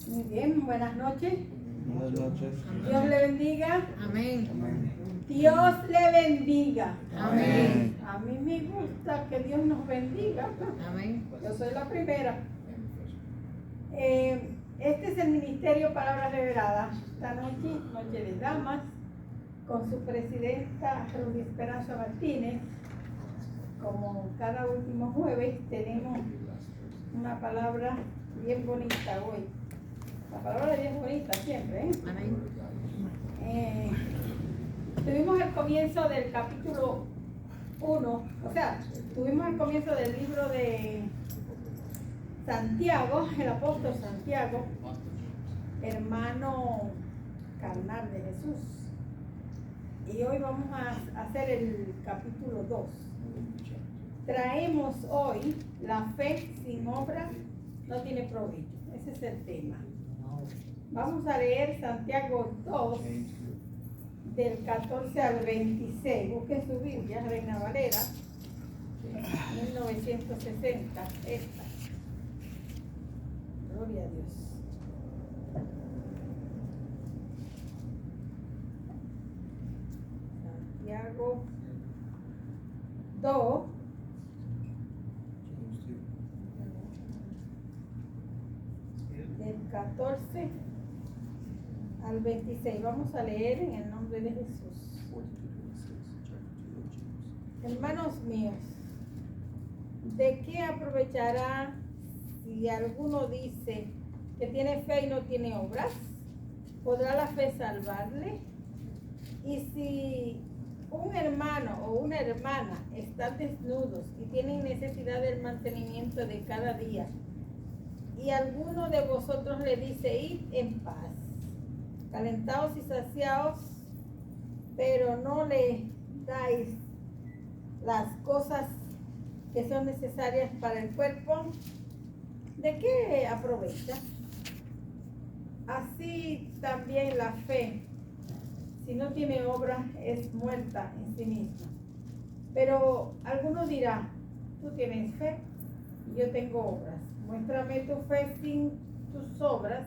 Muy bien, buenas noches. Buenas noches. Dios le bendiga. Amén. Dios le bendiga. Amén. A mí me gusta que Dios nos bendiga. Amén. Yo soy la primera. Este es el Ministerio Palabras Reveladas. Esta noche, noche de damas, con su presidenta Rudy Esperanza Martínez. Como cada último jueves, tenemos una palabra bien bonita hoy. La palabra es bien bonita siempre, ¿eh? Amén. Tuvimos el comienzo del capítulo 1, o sea, tuvimos el comienzo del libro de Santiago, el apóstol Santiago, hermano carnal de Jesús. Y hoy vamos a hacer el capítulo 2. Traemos hoy la fe sin obra no tiene provecho. Ese es el tema. Vamos a leer Santiago 2, del 14 al 26. Busquen su Biblia, Reina Valera, 1960. Esta. Gloria a Dios. Santiago 2. Del 14 al 26. Vamos a leer en el nombre de Jesús. Hermanos míos, ¿de qué aprovechará si alguno dice que tiene fe y no tiene obras? ¿Podrá la fe salvarle? Y si un hermano o una hermana están desnudos y tienen necesidad del mantenimiento de cada día, y alguno de vosotros le dice, id en paz, calentaos y saciaos, pero no le dais las cosas que son necesarias para el cuerpo, ¿de qué aprovecha? Así también la fe, si no tiene obra, es muerta en sí misma. Pero alguno dirá, tú tienes fe y yo tengo obras. Muéstrame tu fe sin tus obras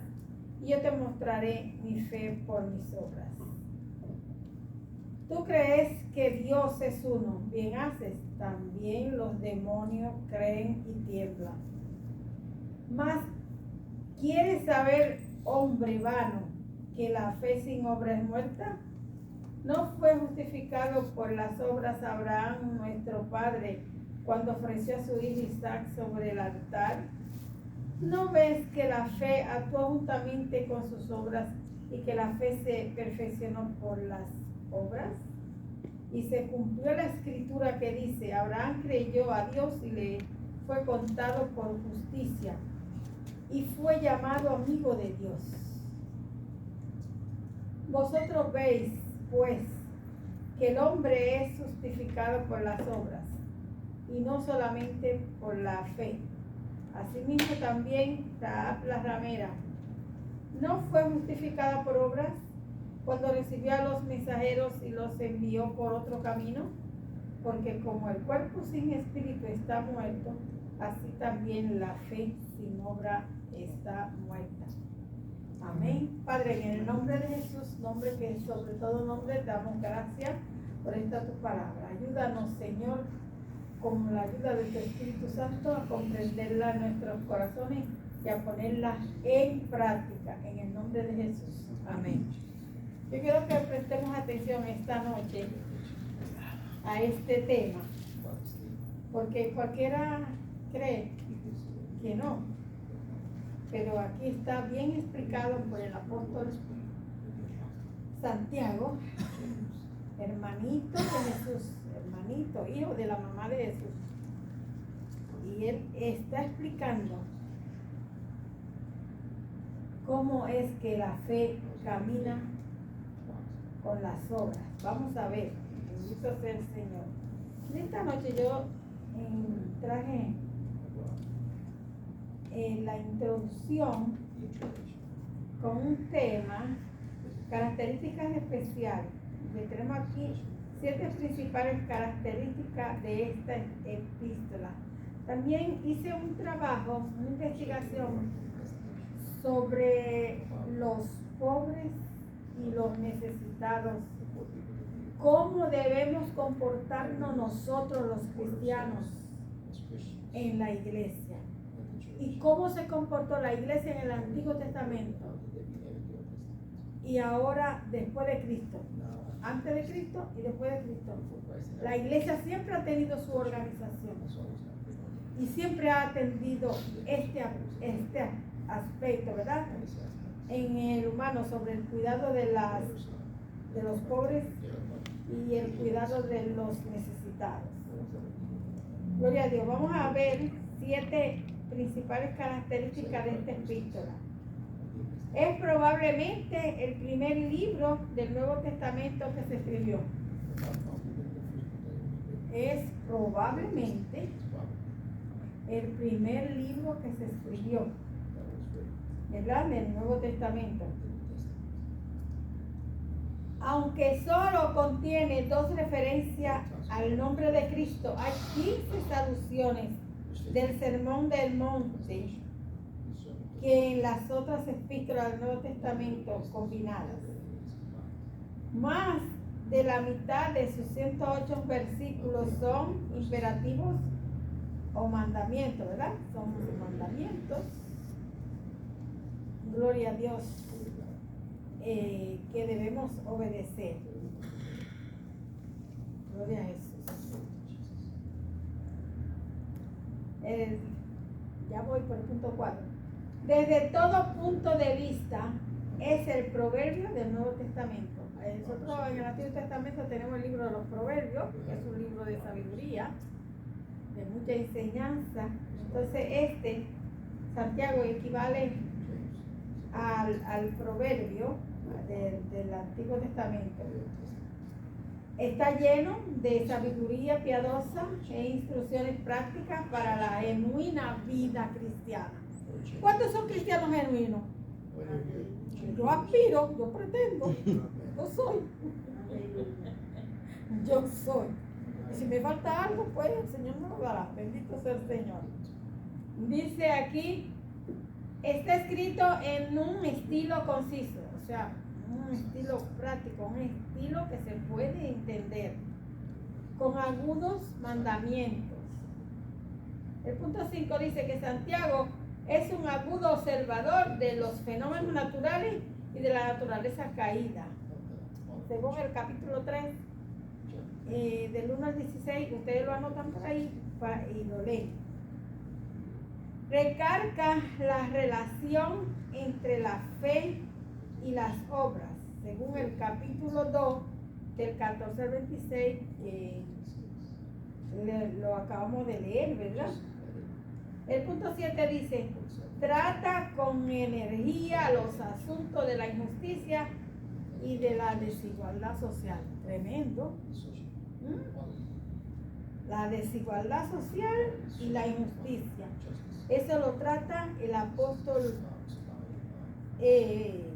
y yo te mostraré mi fe por mis obras. Tú crees que Dios es uno, bien haces, también los demonios creen y tiemblan. Mas, ¿quieres saber, hombre vano, que la fe sin obra es muerta? ¿No fue justificado por las obras Abraham, nuestro padre, cuando ofreció a su hijo Isaac sobre el altar? ¿No ves que la fe actuó juntamente con sus obras y que la fe se perfeccionó por las obras? Y se cumplió la escritura que dice, Abraham creyó a Dios y le fue contado por justicia y fue llamado amigo de Dios. Vosotros veis, pues, que el hombre es justificado por las obras y no solamente por la fe. Asimismo también Rahab la ramera no fue justificada por obras cuando recibió a los mensajeros y los envió por otro camino, porque como el cuerpo sin espíritu está muerto, así también la fe sin obra está muerta. Amén. Padre, en el nombre de Jesús, nombre que es sobre todo nombre, damos gracias por esta tu palabra. Ayúdanos, Señor, con la ayuda de tu Espíritu Santo, a comprenderla en nuestros corazones y a ponerla en práctica, en el nombre de Jesús. Amén. Yo quiero que prestemos atención esta noche a este tema, porque cualquiera cree que no, pero aquí está bien explicado por el apóstol Santiago, hermanito de Jesús, hermanito, hijo de la mamá de Jesús. Y él está explicando cómo es que la fe camina con las obras. Vamos a ver, bendito sea el Señor. En esta noche yo traje la introducción con un tema, características especiales. Le tenemos aquí 7 principales características de esta epístola. También hice un trabajo, una investigación sobre los pobres y los necesitados. ¿Cómo debemos comportarnos nosotros los cristianos en la iglesia? ¿Y cómo se comportó la iglesia en el Antiguo Testamento? Y ahora después de Cristo. Antes de Cristo y después de Cristo. La iglesia siempre ha tenido su organización. Y siempre ha atendido este aspecto, ¿verdad? En el humano, sobre el cuidado de los pobres y el cuidado de los necesitados. Gloria a Dios. Vamos a ver 7 principales características de esta epístola. Es probablemente el primer libro del Nuevo Testamento que se escribió. Es probablemente el primer libro que se escribió, ¿verdad? Del Nuevo Testamento. Aunque solo contiene 2 referencias al nombre de Cristo, hay 15 alusiones del Sermón del Monte que en las otras epístolas del Nuevo Testamento combinadas. Más de la mitad de sus 108 versículos son imperativos o mandamientos, ¿verdad? Son mandamientos. Gloria a Dios, que debemos obedecer. Gloria a Jesús. Ya voy por el punto 4. Desde todo punto de vista es el proverbio del Nuevo Testamento. Nosotros en el Antiguo Testamento tenemos el libro de los proverbios, que es un libro de sabiduría, de mucha enseñanza. Entonces Santiago, equivale al proverbio del Antiguo Testamento. Está lleno de sabiduría piadosa e instrucciones prácticas para la genuina vida cristiana. ¿Cuántos son cristianos genuinos? Yo aspiro, yo pretendo, yo soy. Yo soy. Y si me falta algo, pues el Señor me lo dará. Bendito sea el Señor. Dice aquí, está escrito en un estilo conciso, o sea, un estilo práctico, un estilo que se puede entender, con algunos mandamientos. El punto 5 dice que Santiago es un agudo observador de los fenómenos naturales y de la naturaleza caída. Según el capítulo 3, del 1 al 16, ustedes lo anotan por ahí y lo leen. Recarga la relación entre la fe y las obras, según el capítulo 2, del 14 al 26, que lo acabamos de leer, ¿verdad? El punto 7 dice, trata con energía los asuntos de la injusticia y de la desigualdad social. Tremendo. La desigualdad social y la injusticia. Eso lo trata el apóstol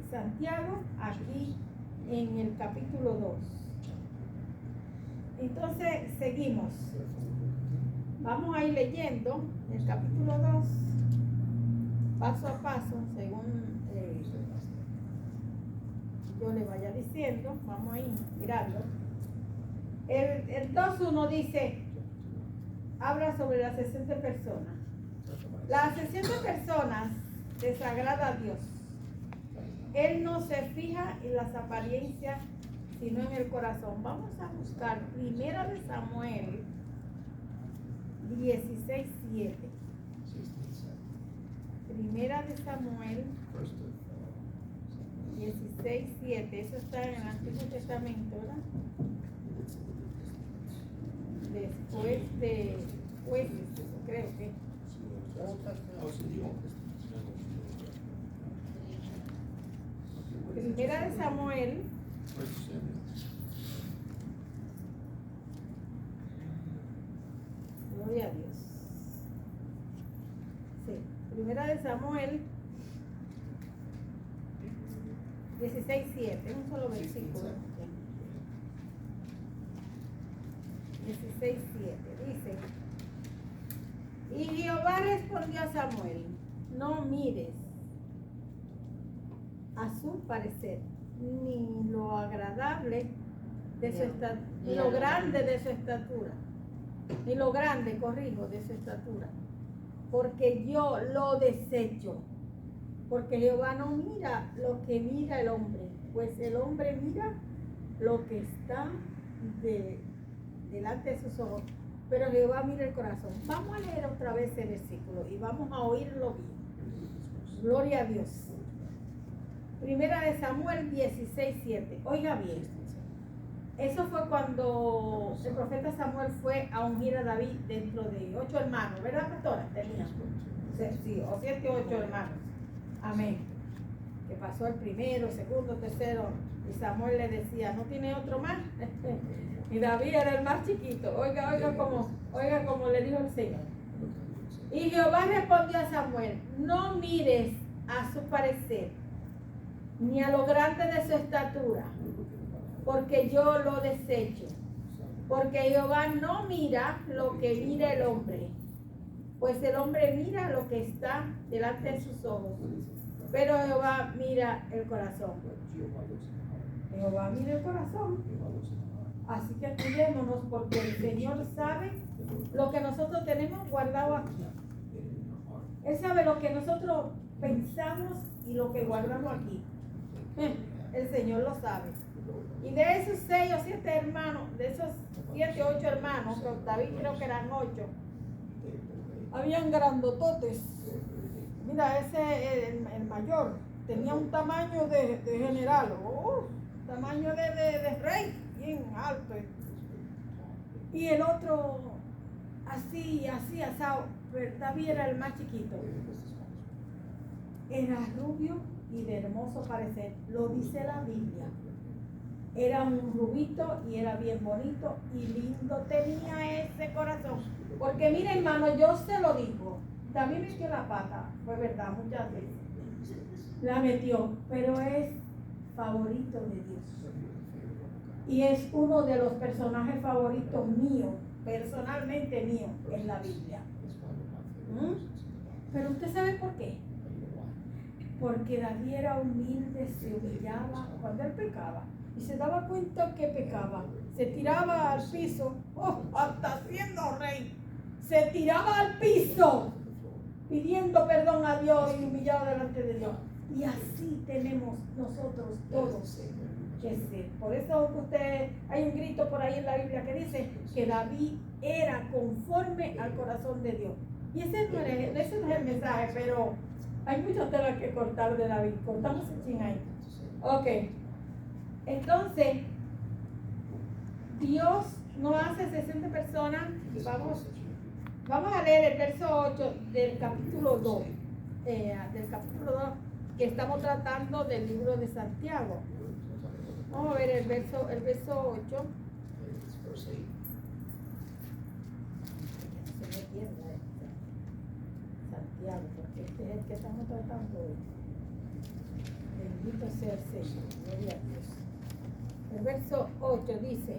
Santiago aquí en el capítulo 2. Entonces, seguimos. Vamos a ir leyendo el capítulo 2, paso a paso, según yo le vaya diciendo. Vamos a ir mirando. El 2.1 dice, habla sobre la ascensión de personas. La ascensión de personas desagrada a Dios. Él no se fija en las apariencias, sino en el corazón. Vamos a buscar Primera de Samuel 16:7. Primera de Samuel 16:7. Eso está en el Antiguo Testamento, ¿verdad? Después de Jueces, creo que. Primera de Samuel. Gloria a Dios. Sí, Primera de Samuel 16:7, un solo versículo. 16:7 dice, y Jehová respondió a Samuel, no mires a su parecer, ni lo agradable de su estatura, ni lo grande de su estatura, ni lo grande, corrijo, de su estatura, porque yo lo desecho, porque Jehová no mira lo que mira el hombre, pues el hombre mira lo que está delante de sus ojos, pero Jehová mira el corazón. Vamos a leer otra vez el versículo y vamos a oírlo bien. Gloria a Dios. Primera de Samuel 16:7. Oiga bien. Eso fue cuando el profeta Samuel fue a ungir a David dentro de 8 hermanos, ¿verdad, pastora? Tenía. Sí, o 7 o 8 hermanos. Amén. Que pasó el primero, segundo, tercero, y Samuel le decía, ¿no tiene otro más? Y David era el más chiquito. Oiga como le dijo el Señor. Y Jehová respondió a Samuel, no mires a su parecer, ni a lo grande de su estatura, porque yo lo desecho. Porque Jehová no mira lo que mira el hombre, pues el hombre mira lo que está delante de sus ojos, pero Jehová mira el corazón. Jehová mira el corazón. Así que cuidémonos, porque el Señor sabe lo que nosotros tenemos guardado aquí. Él sabe lo que nosotros pensamos y lo que guardamos aquí. El Señor lo sabe. Y de esos 6 o 7 hermanos, de esos 7 o 8 hermanos, pero David creo que eran 8, habían grandototes. Mira, ese, el mayor, tenía un tamaño de general, tamaño de rey, bien alto. Y el otro, así, asado. Pero David era el más chiquito. Era rubio y de hermoso parecer, lo dice la Biblia. Era un rubito y era bien bonito y lindo tenía ese corazón. Porque mira, hermano, yo se lo digo, David metió la pata, fue verdad, muchas veces la metió, pero es favorito de Dios. Y es uno de los personajes favoritos míos, personalmente mío, en la Biblia. Pero usted sabe por qué. Porque David era humilde, se humillaba cuando él pecaba y se daba cuenta que pecaba. Se tiraba al piso, hasta siendo rey, se tiraba al piso pidiendo perdón a Dios y humillado delante de Dios. Y así tenemos nosotros todos que ser. Por eso hay un grito por ahí en la Biblia que dice que David era conforme al corazón de Dios. Y ese no es el mensaje, pero hay muchas telas que cortar de David. Cortamos el chin ahí. Ok. Entonces, Dios no hace excepción de personas. Vamos a leer el verso 8 del capítulo 2. Que estamos tratando del libro de Santiago. Vamos a ver el verso 8. Santiago, porque este es el que estamos tratando hoy. Bendito sea el Señor, gloria a Dios. El verso 8 dice,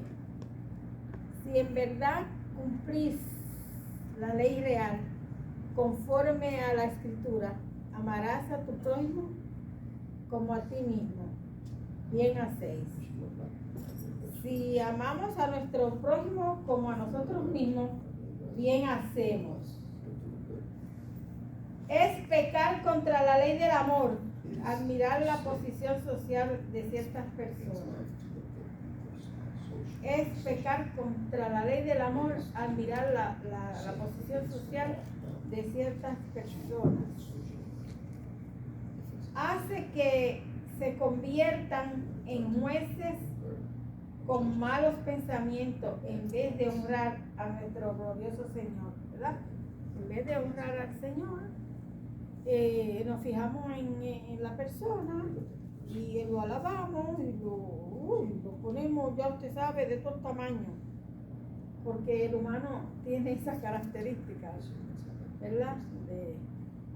si en verdad cumplís la ley real conforme a la Escritura, amarás a tu prójimo como a ti mismo, bien hacéis. Si amamos a nuestro prójimo como a nosotros mismos, bien hacemos. Es pecar contra la ley del amor, admirar la posición social de ciertas personas. Es pecar contra la ley del amor, admirar la posición social de ciertas personas. Hace que se conviertan en jueces con malos pensamientos en vez de honrar a nuestro glorioso Señor, ¿verdad? En vez de honrar al Señor, nos fijamos en la persona y lo alabamos y lo ponemos, ya usted sabe, de todo tamaño, porque el humano tiene esas características, ¿verdad? De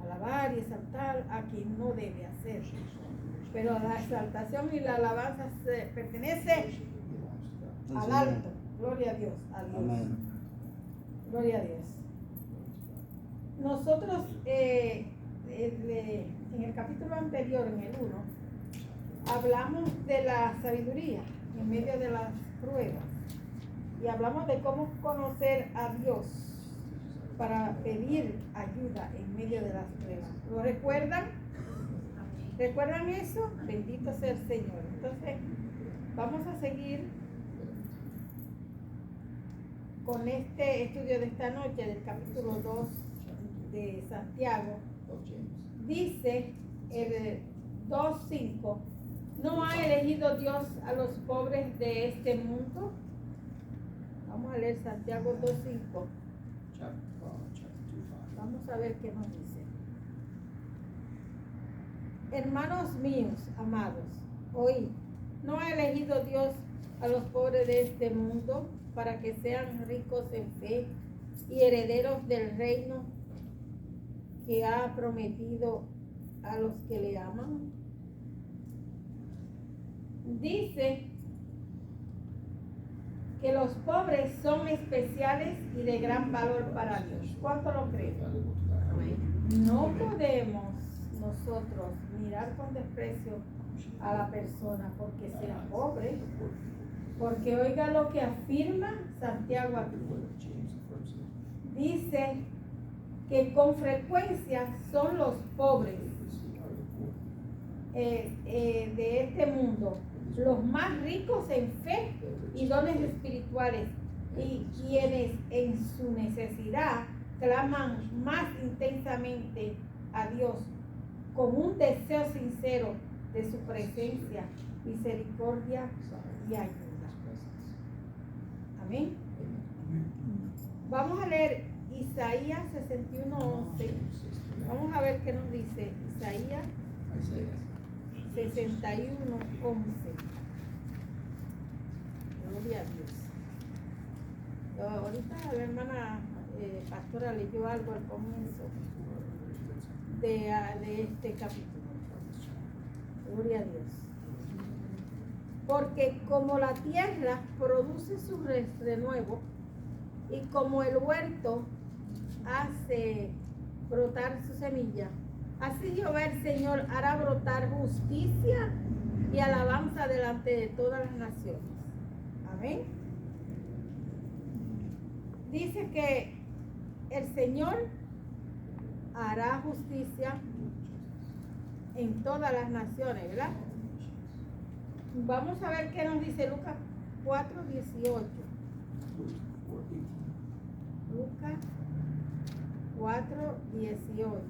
alabar y exaltar a quien no debe hacer. Pero la exaltación y la alabanza pertenece al alto. Gloria a Dios. Amén. Gloria a Dios. Nosotros, en el capítulo anterior, en el 1, hablamos de la sabiduría en medio de las pruebas. Y hablamos de cómo conocer a Dios para pedir ayuda en medio de las pruebas. ¿Lo recuerdan? ¿Recuerdan eso? Bendito sea el Señor. Entonces, vamos a seguir con este estudio de esta noche del capítulo 2 de Santiago. Dice el 2:5, ¿no ha elegido Dios a los pobres de este mundo? Vamos a leer Santiago 2:5. Vamos a ver qué nos dice. Hermanos míos, amados, oíd, ¿no ha elegido Dios a los pobres de este mundo para que sean ricos en fe y herederos del reino que ha prometido a los que le aman? Dice que los pobres son especiales y de gran valor para Dios. ¿Cuánto lo creen? No podemos nosotros mirar con desprecio a la persona porque sea pobre, porque oiga lo que afirma Santiago aquí. Dice que con frecuencia son los pobres de este mundo los más ricos en fe y dones espirituales, y quienes en su necesidad claman más intensamente a Dios con un deseo sincero de su presencia, misericordia y ayuda. Amén. Vamos a leer Isaías 61:11. Vamos a ver qué nos dice Isaías 61:11. Gloria a Dios. Ahorita la hermana pastora leyó algo al comienzo de este capítulo. Gloria a Dios. Porque como la tierra produce su renuevo y como el huerto hace brotar su semilla, así Jehová el Señor hará brotar justicia y alabanza delante de todas las naciones. Amén. Dice que el Señor hará justicia en todas las naciones, ¿verdad? Vamos a ver qué nos dice Lucas 4:18. Lucas 4:18.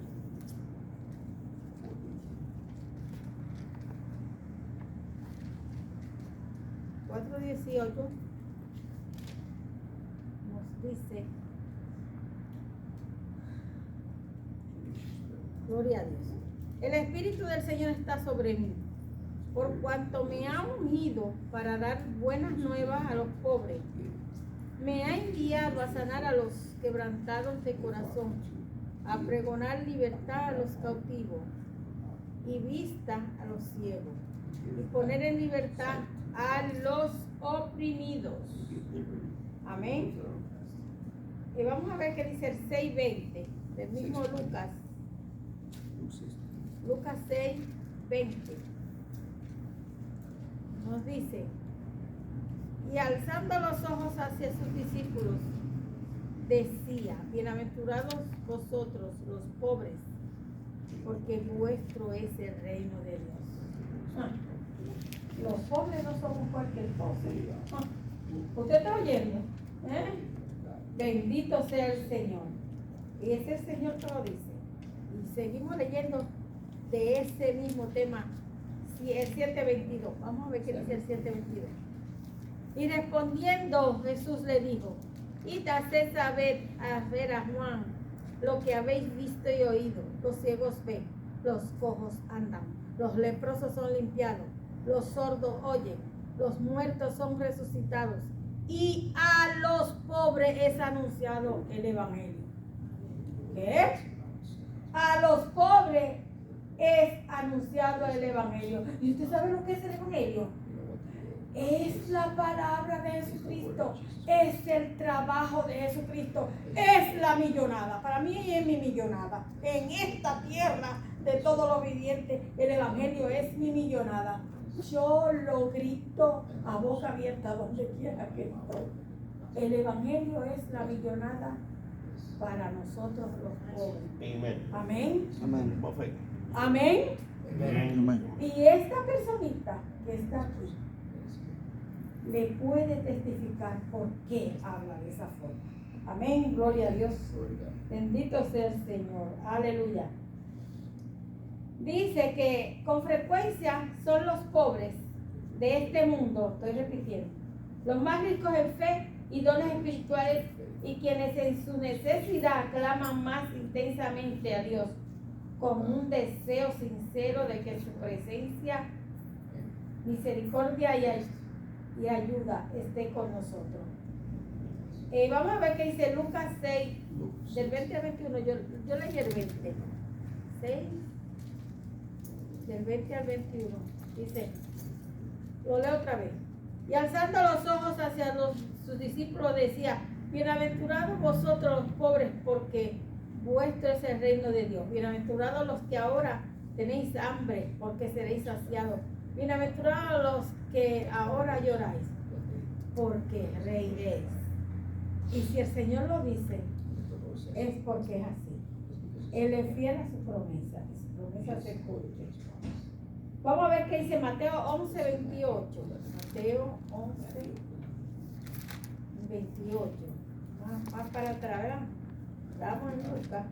Nos dice, gloria a Dios, el Espíritu del Señor está sobre mí, por cuanto me ha ungido para dar buenas nuevas a los pobres. Me ha enviado a sanar a los quebrantados de corazón, a pregonar libertad a los cautivos y vista a los ciegos, y poner en libertad a los oprimidos. Amén. Y vamos a ver qué dice el 6:20 del mismo Lucas. Lucas 6:20. Nos dice, y alzando los ojos hacia sus discípulos, decía, bienaventurados vosotros los pobres, porque vuestro es el reino de Dios. Los pobres no somos cualquier cosa. ¿Usted está oyendo? Bendito sea el Señor. Y es el Señor que lo dice. Y seguimos leyendo de ese mismo tema, el 7:22. Vamos a ver qué dice el 7:22. Y respondiendo Jesús le dijo, id a hacer saber a Juan lo que habéis visto y oído. Los ciegos ven, los cojos andan, los leprosos son limpiados, los sordos oyen, los muertos son resucitados, y a los pobres es anunciado el evangelio. ¿Qué? A los pobres es anunciado el evangelio. ¿Y usted sabe lo que es el evangelio? Es la palabra de Jesucristo, es el trabajo de Jesucristo, es la millonada. Para mí es mi millonada. En esta tierra de todos los vivientes, el evangelio es mi millonada. Yo lo grito a boca abierta donde quiera que estoy. El evangelio es la millonada para nosotros los pobres. Amén. Amén. Amén. Amén. Y esta personita que está aquí le puede testificar por qué habla de esa forma. Amén. Gloria a Dios. Bendito sea el Señor. Aleluya. Dice que con frecuencia son los pobres de este mundo, estoy repitiendo, los más ricos en fe y dones espirituales, y quienes en su necesidad claman más intensamente a Dios con un deseo sincero de que su presencia, misericordia y ayuda esté con nosotros. Vamos a ver qué dice Lucas 6, del 20 al 21. Yo leí el 20. 6, del 20 al 21. Dice, lo leo otra vez. Y alzando los ojos hacia sus discípulos decía: bienaventurados vosotros los pobres, porque vuestro es el reino de Dios. Bienaventurados los que ahora tenéis hambre, porque seréis saciados. Bienaventurados los que ahora lloráis, porque reiréis. Y si el Señor lo dice, es porque es así. Él es fiel a su promesa, y su promesa se cumple. Vamos a ver qué dice Mateo 11, 28. Mateo 11, 28. Más para atrás, ¿verdad? Estamos en Lucas.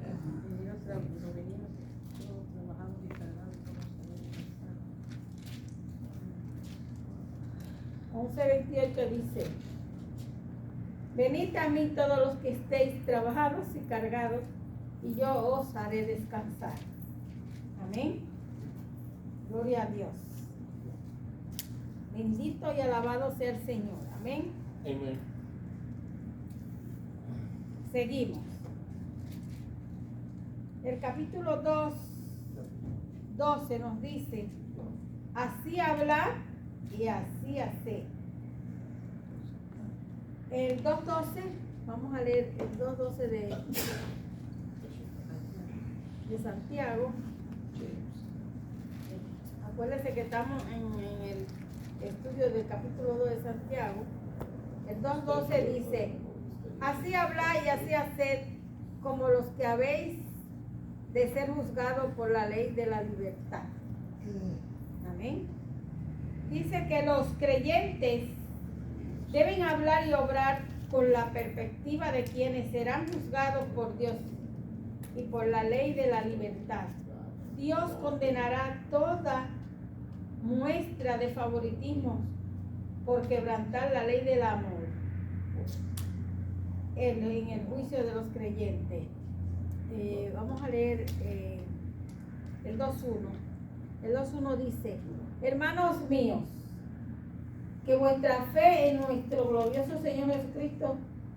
11:28 dice: venid a mí todos los que estéis trabajados y cargados, y yo os haré descansar. Amén. Gloria a Dios. Bendito y alabado sea el Señor. Amén. Amén. Seguimos. El capítulo 2, 12 nos dice: así hablar y así hacer. El 2.12, vamos a leer el 2.12 de Santiago. Acuérdense que estamos en el estudio del capítulo 2 de Santiago. El 2.12 dice: así habláis y así haced, como los que habéis de ser juzgados por la ley de la libertad. Amén. Dice que los creyentes deben hablar y obrar con la perspectiva de quienes serán juzgados por Dios y por la ley de la libertad. Dios condenará toda muestra de favoritismo por quebrantar la ley del amor en el juicio de los creyentes. Vamos a leer el 2.1. El 2.1 dice: hermanos míos, que vuestra fe en nuestro glorioso Señor Jesucristo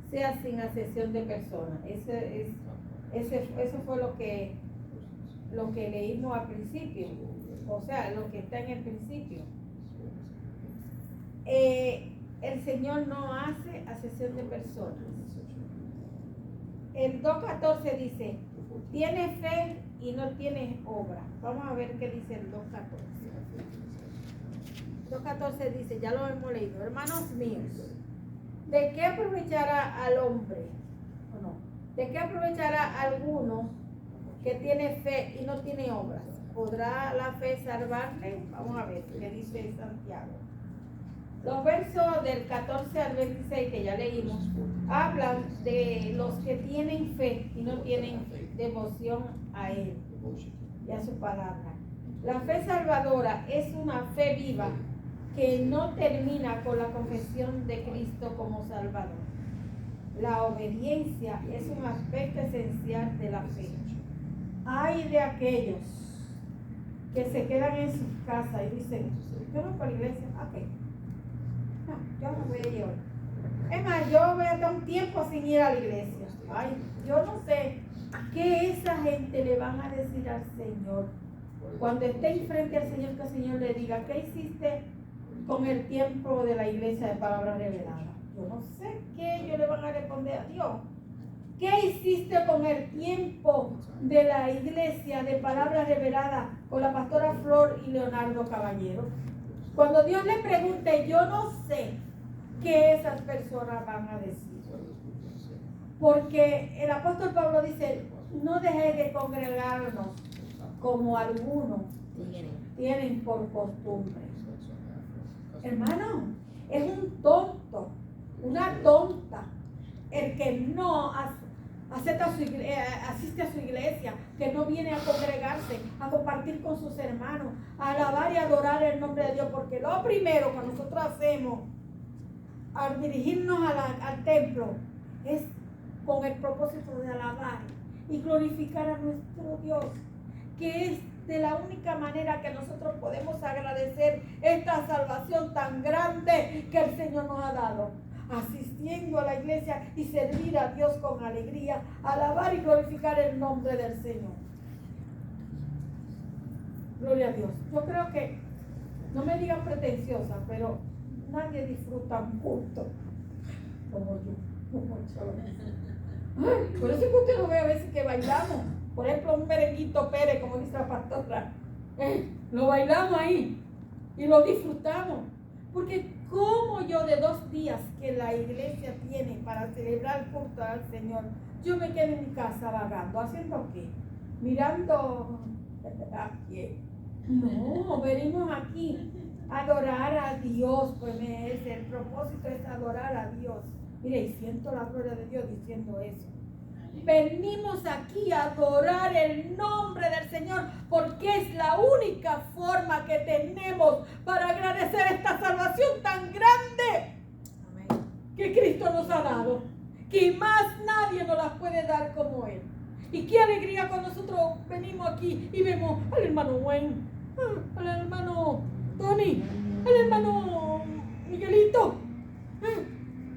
sea sin acepción de personas. Eso fue lo que leímos al principio, o sea, lo que está en el principio. El Señor no hace acepción de personas. El 2.14 dice: tiene fe y no tiene obra. Vamos a ver qué dice el 2.14 dice, ya lo hemos leído: hermanos míos, ¿de qué aprovechará al hombre? ¿O no? ¿De qué aprovechará alguno que tiene fe y no tiene obras? ¿Podrá la fe salvarle? Vamos a ver qué dice Santiago. Los versos del 14 al 26 que ya leímos hablan de los que tienen fe y no tienen devoción a Él y a su palabra. La fe salvadora es una fe viva que no termina con la confesión de Cristo como Salvador. La obediencia es un aspecto esencial de la fe. Hay de aquellos que se quedan en sus casas y dicen: yo no voy para la iglesia. Ok. No, yo no voy a ir hoy. Es más, yo voy a estar un tiempo sin ir a la iglesia. Ay, yo no sé qué esa gente le van a decir al Señor cuando esté frente al Señor, que el Señor le diga: ¿qué hiciste con el tiempo de la iglesia de palabra revelada? Yo no sé qué ellos le van a responder a Dios. ¿Qué hiciste con el tiempo de la iglesia de palabra revelada con la pastora Flor y Leonardo Caballero? Cuando Dios le pregunte, yo no sé qué esas personas van a decir. Porque el apóstol Pablo dice, no dejéis de congregarnos como algunos tienen por costumbre. Hermano, es un tonto, una tonta, el que no asiste a su iglesia, que no viene a congregarse, a compartir con sus hermanos, a alabar y adorar el nombre de Dios. Porque lo primero que nosotros hacemos al dirigirnos al templo es con el propósito de alabar y glorificar a nuestro Dios, que es de la única manera que nosotros podemos agradecer esta salvación tan grande que el Señor nos ha dado, asistiendo a la iglesia y servir a Dios con alegría, alabar y glorificar el nombre del Señor. Gloria a Dios. Yo creo que, no me digan pretenciosa, pero nadie disfruta un culto como yo. Por eso es que usted lo ve a veces que bailamos. Por ejemplo, un merenguito Pérez, como dice la pastora. Lo bailamos ahí y lo disfrutamos. Porque como yo de 2 días que la iglesia tiene para celebrar el culto al Señor, yo me quedo en mi casa vagando, ¿haciendo qué? Mirando a quién. No, venimos aquí a adorar a Dios, pues el propósito es adorar a Dios. Mire, y siento la gloria de Dios diciendo eso. Venimos aquí a adorar el nombre del Señor porque es la única forma que tenemos para agradecer esta salvación tan grande que Cristo nos ha dado, que más nadie nos la puede dar como Él. Y qué alegría cuando nosotros venimos aquí y vemos al hermano Wayne, al hermano Tony, al hermano Miguelito,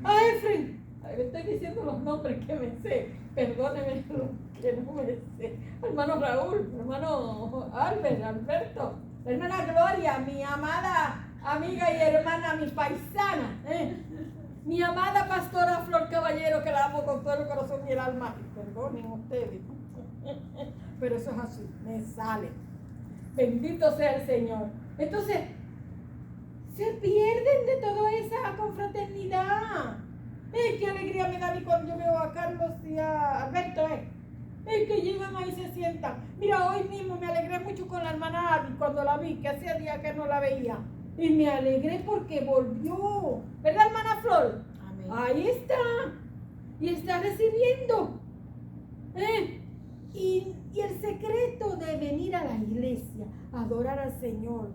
a Efren. Le estoy diciendo los nombres que me sé, perdóneme lo que no me sé. Hermano Raúl, hermano Alberto, hermana Gloria, mi amada amiga y hermana, mi paisana, mi amada pastora Flor Caballero, que la amo con todo el corazón y el alma. Perdonen ustedes, pero eso es así, me sale. Bendito sea el Señor. Entonces, se pierden de toda esa confraternidad. Qué alegría me da a mí cuando yo veo a Carlos y a Alberto, que llegan ahí y se sientan. Mira, hoy mismo me alegré mucho con la hermana Abby cuando la vi, que hacía días que no la veía. Y me alegré porque volvió. ¿Verdad, hermana Flor? Amén. Ahí está. Y está recibiendo. Y el secreto de venir a la iglesia, a adorar al Señor,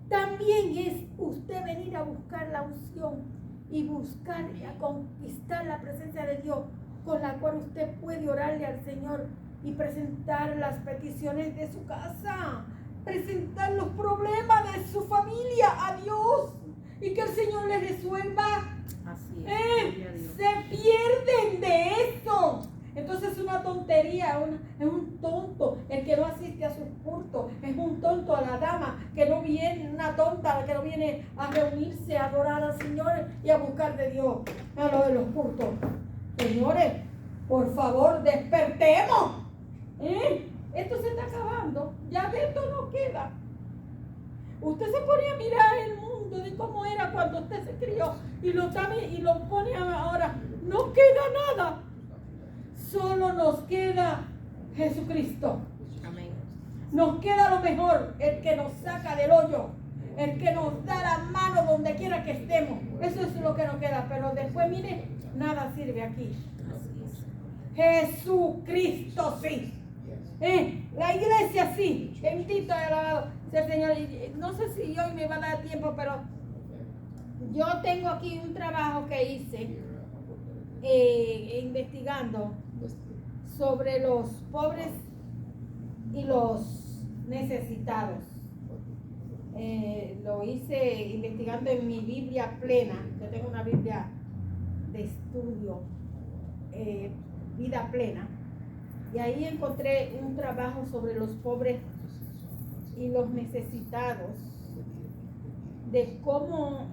también es usted venir a buscar la unción y buscar y a conquistar la presencia de Dios, con la cual usted puede orarle al Señor y presentar las peticiones de su casa, presentar los problemas de su familia a Dios y que el Señor les resuelva. Así es. Se pierden de eso. Entonces es una tontería, es un tonto el que no asiste a sus cultos, es un tonto a la dama que no viene, una tonta que no viene a reunirse, a adorar al Señor y a buscar de Dios a lo de los cultos. Señores, por favor, despertemos. Esto se está acabando, ya de esto no queda. Usted se pone a mirar el mundo de cómo era cuando usted se crió y lo pone ahora, no queda nada. Solo nos queda Jesucristo. Amén. Nos queda lo mejor, el que nos saca del hoyo, el que nos da la mano donde quiera que estemos. Eso es lo que nos queda, pero después, mire, nada sirve aquí. Jesucristo sí. La iglesia sí. Bendito y alabado sea el Señor. No sé si hoy me va a dar tiempo, pero yo tengo aquí un trabajo que hice investigando sobre los pobres y los necesitados. Lo hice investigando en mi Biblia plena. Yo tengo una Biblia de estudio, vida plena, y ahí encontré un trabajo sobre los pobres y los necesitados, de cómo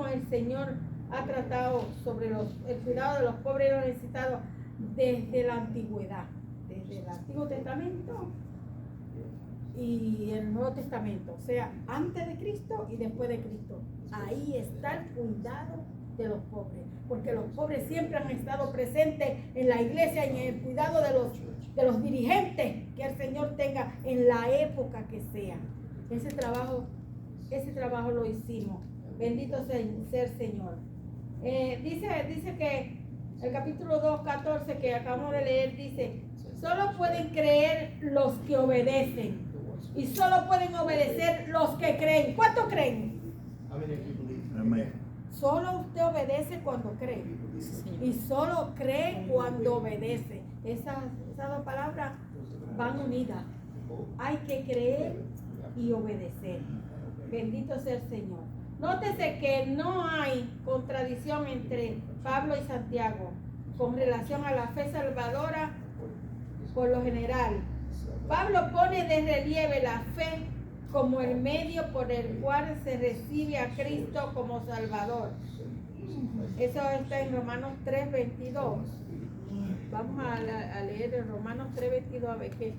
el Señor ha tratado sobre el cuidado de los pobres y los necesitados desde la antigüedad, desde el Antiguo Testamento y el Nuevo Testamento, o sea, antes de Cristo y después de Cristo. Ahí está el cuidado de los pobres, porque los pobres siempre han estado presentes en la iglesia y en el cuidado de los dirigentes que el Señor tenga en la época que sea. Ese trabajo lo hicimos. Bendito sea el Señor. Dice que el capítulo 2, 14 que acabamos de leer dice: solo pueden creer los que obedecen y solo pueden obedecer los que creen. ¿Cuántos creen? Amén. Solo usted obedece cuando cree y solo cree cuando obedece. Esas dos palabras van unidas. Hay que creer y obedecer. Bendito sea el Señor. Nótese que no hay contradicción entre Pablo y Santiago con relación a la fe salvadora. Por lo general, Pablo pone de relieve la fe como el medio por el cual se recibe a Cristo como Salvador. Eso está en Romanos 3:22. Vamos a leer en Romanos 3:22 a ver qué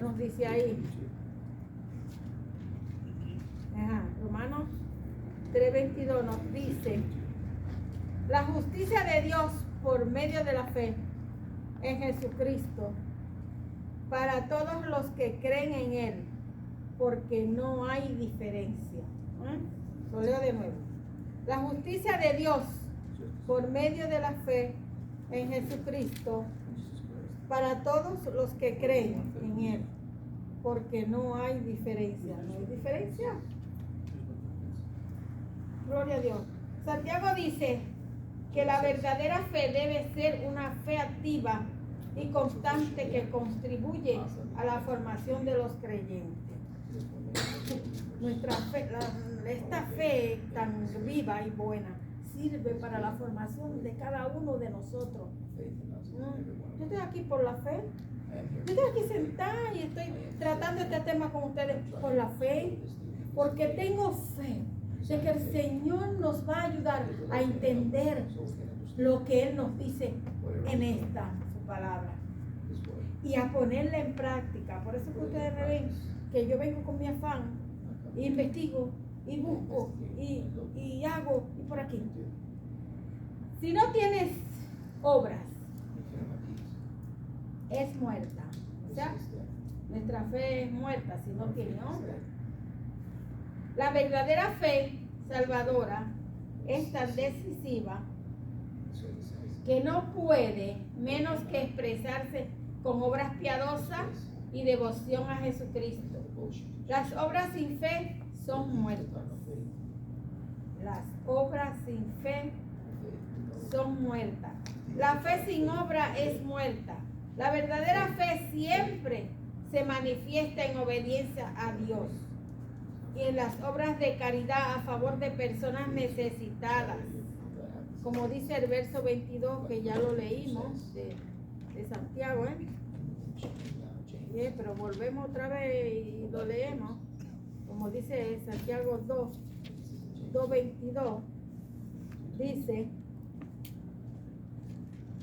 nos dice ahí. Romanos 3:22 nos dice: la justicia de Dios por medio de la fe en Jesucristo para todos los que creen en Él, porque no hay diferencia. Lo leo de nuevo. La justicia de Dios por medio de la fe en Jesucristo para todos los que creen en Él, porque no hay diferencia. ¿No hay diferencia? Gloria a Dios. Santiago dice que la verdadera fe debe ser una fe activa y constante que contribuye a la formación de los creyentes. Nuestra fe, esta fe tan viva y buena, sirve para la formación de cada uno de nosotros. Yo estoy aquí por la fe. Yo estoy aquí sentada y estoy tratando este tema con ustedes por la fe, porque tengo fe de que el Señor nos va a ayudar a entender lo que Él nos dice en esta su palabra y a ponerla en práctica. Por eso que ustedes me ven que yo vengo con mi afán, e investigo y busco y hago y por aquí. Si no tienes obras, es muerta. O sea, nuestra fe es muerta si no tiene obras. La verdadera fe salvadora es tan decisiva que no puede menos que expresarse con obras piadosas y devoción a Jesucristo. Las obras sin fe son muertas. Las obras sin fe son muertas. La fe sin obra es muerta. La verdadera fe siempre se manifiesta en obediencia a Dios y en las obras de caridad a favor de personas necesitadas. Como dice el verso 22, que ya lo leímos de Santiago, pero volvemos otra vez y lo leemos. Como dice Santiago 2:22, dice,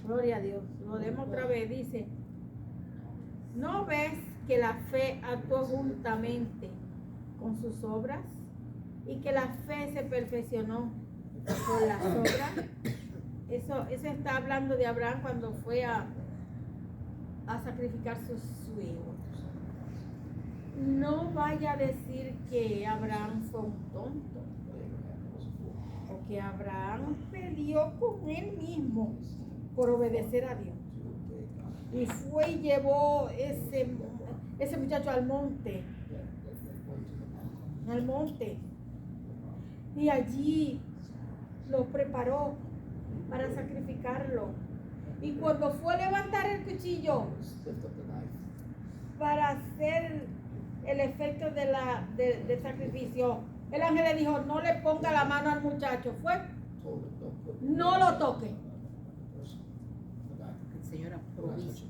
gloria a Dios, lo leemos otra vez, dice: ¿no ves que la fe actuó juntamente con sus obras y que la fe se perfeccionó por las obras? Eso está hablando de Abraham cuando fue a sacrificar su hijo. No vaya a decir que Abraham fue un tonto o que Abraham peleó con él mismo por obedecer a Dios y fue y llevó ese muchacho al monte y allí lo preparó para sacrificarlo, y cuando fue a levantar el cuchillo para hacer el efecto del sacrificio, el ángel le dijo: no le ponga la mano al muchacho, no lo toque. El Señor aprovisto.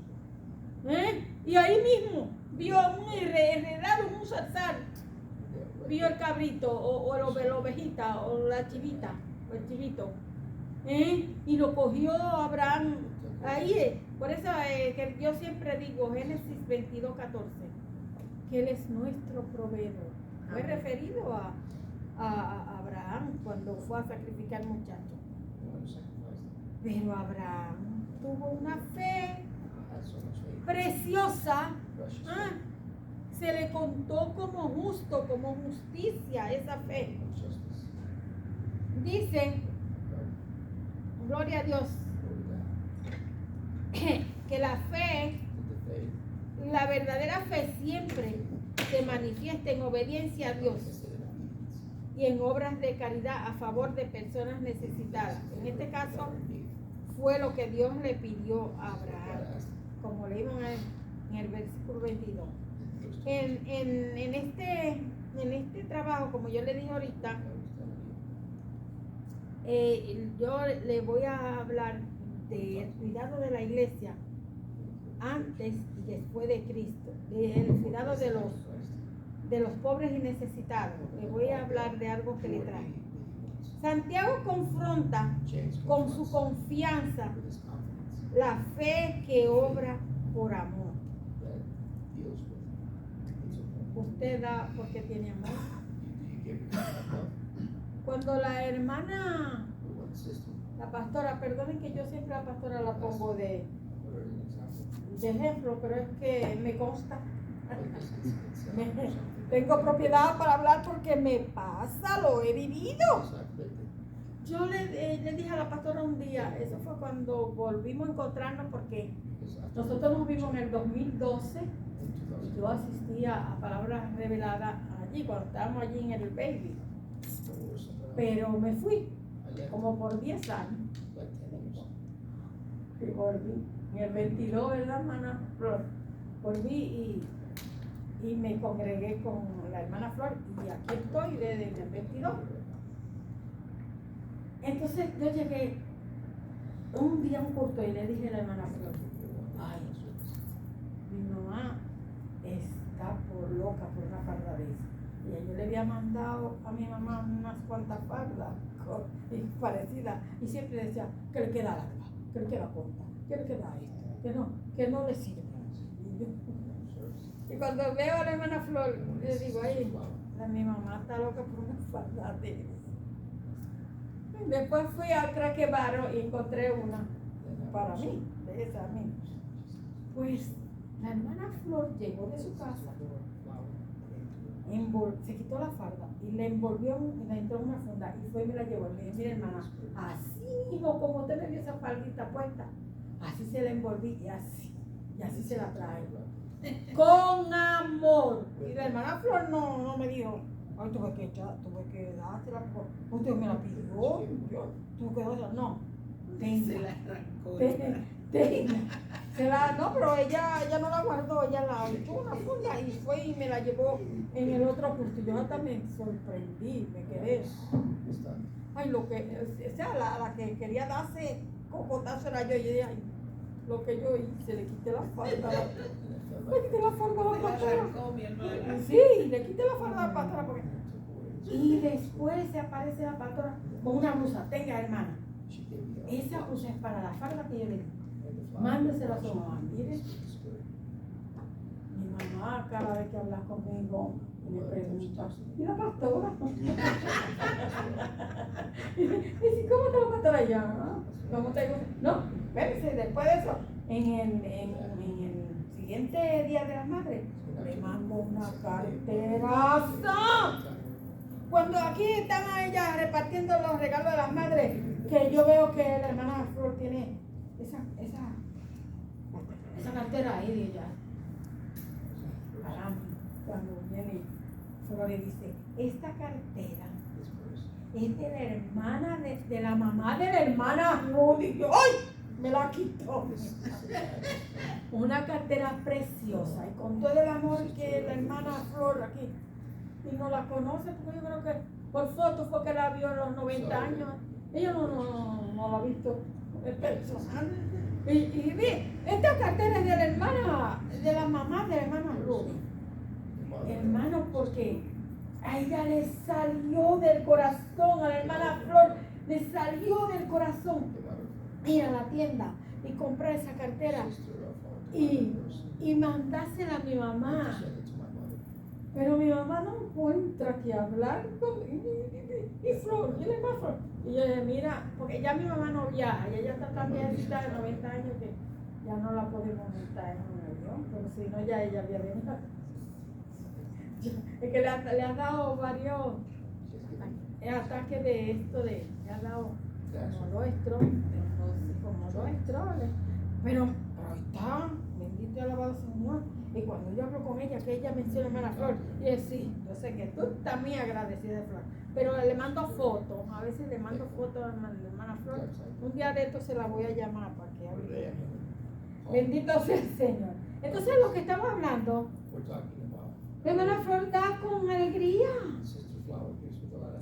Y ahí mismo vio un enredado, un zarzal, vio el cabrito o la ovejita o la chivita o el chivito, y lo cogió Abraham ahí. Por eso que yo siempre digo Génesis 22:14, que Él es nuestro proveedor. Fue Amén. referido a Abraham cuando fue a sacrificar al muchacho. Pero Abraham tuvo una fe preciosa. Ah, se le contó como justo, como justicia esa fe. Dice, gloria a Dios, que la fe, la verdadera fe siempre se manifiesta en obediencia a Dios y en obras de caridad a favor de personas necesitadas. En este caso fue lo que Dios le pidió a Abraham, como leímos en el versículo 22. En este trabajo, como yo le dije ahorita, yo le voy a hablar del cuidado de la iglesia antes y después de Cristo, del cuidado de los pobres y necesitados. Le voy a hablar de algo que le trae. Santiago confronta con su confianza la fe que obra por amor. Usted da porque tiene amor. Cuando la hermana, la pastora, perdonen que yo siempre a la pastora la pongo de ejemplo, pero es que me consta. Tengo propiedad para hablar porque me pasa, lo he vivido. Yo le dije a la pastora un día, eso fue cuando volvimos a encontrarnos porque nosotros nos vimos en el 2012 y yo asistía a Palabras Reveladas allí, cuando estábamos allí en el Baby. Pero me fui como por 10 años y volví. En el 22, ¿verdad, hermana Flor? Volví y me congregué con la hermana Flor y aquí estoy desde el 22. Entonces yo llegué un día a un culto y le dije a la hermana Flor, ay, mi mamá está por loca por una farda de esa. Y yo le había mandado a mi mamá unas cuantas fardas parecidas y siempre decía que le queda larga, que le queda corta, que le queda esto, que no le sirve. Y cuando veo a la hermana Flor, le digo, ay, mi mamá está loca por una farda de esa. Después fui al Craque Baro y encontré una para mí, de esa a mí. Pues la hermana Flor llegó de su casa, se quitó la farda y la envolvió y la entró en una funda y fue y me la llevó. Y me dijo, mire hermana, así mismo como usted me vio esa faldita puesta, así se la envolví y así se la trae. Con amor. Y la hermana Flor no me dijo, ay, tuve que dársela, usted me la pidió, yo tuve que dársela, no. Se la arrancó. No, pero ella no la guardó, ella la echó una funda y fue y me la llevó en el otro culto. Yo hasta me sorprendí, me quedé. Ay, la que quería darse cocotazo era yo, y dije, ay, lo que yo hice, le quité la falda. Le quité la falda a la pastora. Sí, le quité la falda a la pastora porque... Y después se aparece la pastora con una blusa. Tenga, hermana, esa blusa es para la falda que yo le di. Mándesela a su mamá. Mire, mi mamá cada vez que habla conmigo me pregunta, ¿y la pastora? Dice, ¿cómo está la pastora allá? ¿Cómo te gusta? No, espérense, después de eso, en el siguiente día de las madres, le mando una carteraza. Cuando aquí están a ellas repartiendo los regalos de las madres, que yo veo que la hermana Flor tiene esa cartera ahí de ella. Cuando viene Flor le dice, esta cartera es de la hermana, de la mamá de la hermana Rudy. Y yo, ¡ay! Me la quitó. Una cartera preciosa y con todo el amor que la hermana Flor aquí. Y no la conoce porque yo creo que por foto fue que la vio a los 90 años. Ella no la ha visto personal. Y bien, esta cartera es de la hermana, de la mamá de la hermana Rudy. Hermano, porque a ella le salió del corazón, a la hermana Flor le salió del corazón ir a la tienda y comprar esa cartera y mandársela a mi mamá. Pero mi mamá no encuentra que hablar con y Flor, ¿qué le pasa? Y yo le mira, porque ya mi mamá no viaja, ella ya está tan viejita de 90 años que ya no la podemos montar en un avión, pero si no ya ella había venido. Es que le han dado varios ataques de esto, le han dado como nuestro, pero ahí está, bendito y alabado Señor. Y cuando yo hablo con ella, que ella menciona a hermana Flor, y es sí, yo sé que tú estás muy agradecida de Flor, pero le mando fotos, a veces le mando fotos a la hermana Flor. Un día de esto se la voy a llamar para que hable. Bendito sea el Señor. Entonces lo que estamos hablando, la hermana Flor da con alegría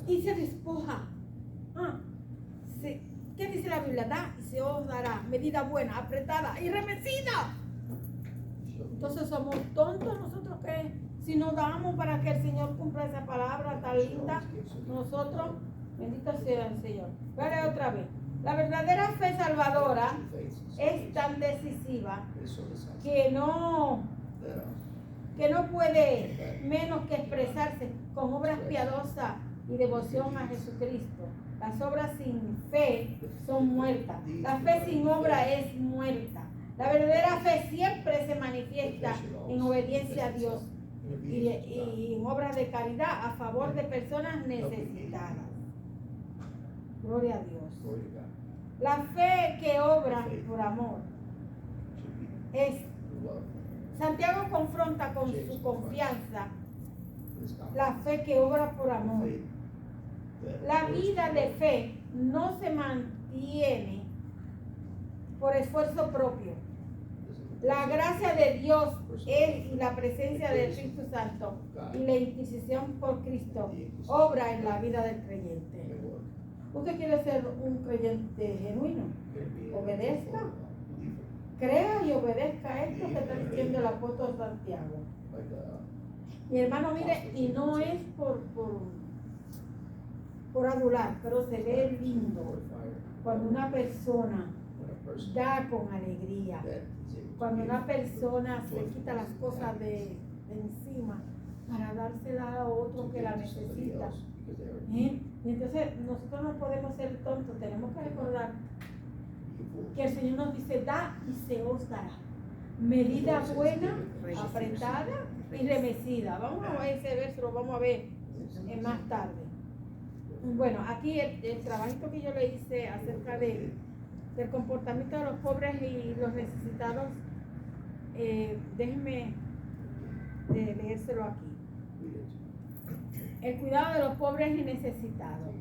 y se despoja. ¿Qué dice la Biblia? Da y se os dará, medida buena, apretada y remecida. Entonces somos tontos nosotros que si nos damos para que el Señor cumpla esa palabra tan linda, nosotros, bendito sea el Señor. Vale otra vez. La verdadera fe salvadora es tan decisiva que no puede menos que expresarse con obras piadosas y devoción a Jesucristo. Las obras sin fe son muertas. La fe sin obra es muerta. La verdadera fe siempre se manifiesta en obediencia a Dios y en obras de caridad a favor de personas necesitadas. Gloria a Dios. La fe que obra por amor es. Santiago confronta con su confianza la fe que obra por amor. La vida de fe no se mantiene por esfuerzo propio. La gracia de Dios y la presencia del Espíritu Santo y la inquisición por Cristo obra en la vida del creyente. ¿Usted quiere ser un creyente genuino? Obedezca. Crea y obedezca esto que está diciendo el apóstol Santiago. Mi hermano, mire, y no es por adular, pero se ve lindo cuando una persona da con alegría, cuando una persona se quita las cosas de encima para dársela a otro que la necesita. Y entonces nosotros no podemos ser tontos, tenemos que recordar que el Señor nos dice: da y se os dará, medida buena, apretada y remecida. Vamos a ver ese verso, lo vamos a ver más tarde. Bueno, aquí el trabajito que yo le hice acerca del comportamiento de los pobres y los necesitados, déjenme leérselo aquí. El cuidado de los pobres y necesitados.